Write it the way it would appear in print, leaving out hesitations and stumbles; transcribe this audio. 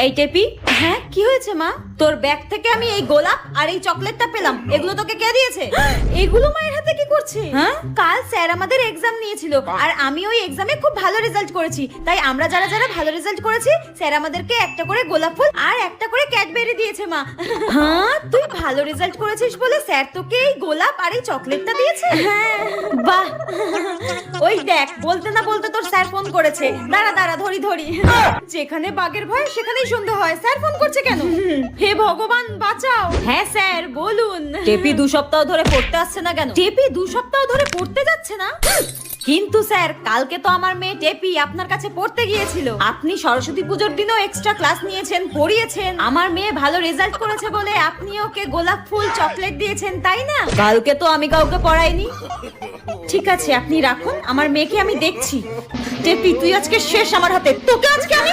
এই টেপি, হ্যাঁ কি হয়েছে মা? তোর ব্যাগ থেকে আমি এই গোলাপ আর এই চকলেটটা পেলাম, এগুলো তোকে কে দিয়েছে? এগুলো মায়ের হাতে কি করছে? হ্যাঁ, কাল স্যার আমাদের এক্সাম নিয়েছিল আর আমি ওই এক্সামে খুব ভালো রেজাল্ট করেছি, তাই আমরা যারা যারা ভালো রেজাল্ট করেছি স্যার আমাদেরকে একটা করে গোলাপ ফুল আর একটা করে ক্যাডবেরি দিয়েছে মা। হ্যাঁ, তুই ভালো রেজাল্ট করেছিস বলে স্যার তোকে এই গোলাপ আর এই চকলেটটা দিয়েছে? হ্যাঁ, বাহ। ওই দেখ, বলতে না বলতে তোর স্যার ফোন করেছে। দাঁড়া দাঁড়া, ধরি ধরি। যেখানে বাঘের ভয় সেখানেই সন্ধে হয়। স্যার ফোন করছে কেন? হে ভগবান বাঁচাও। হ্যাঁ স্যার বলুন। টেপি 2 সপ্তাহ ধরে পড়তে আসছে না কেন? টেপি 2 সপ্তাহ ধরে পড়তে যাচ্ছে না? কিন্তু স্যার, কালকে তো আমার মেয়ে টেপি আপনার কাছে পড়তে গিয়েছিল। আপনি সরস্বতী পুজোর দিনও এক্সট্রা ক্লাস নিয়েছেন, পড়িয়েছেন। আমার মেয়ে ভালো রেজাল্ট করেছে বলে আপনি ওকে গোলাপ ফুল চকলেট দিয়েছেন, তাই না? কালকে তো আমি কাউকে পড়াইনি। ঠিক আছে, আপনি রাখুন, আমার মেয়েকে আমি দেখছি। টেপি তুই আজকে শেষ আমার হাতে, তোকে আজকে আমি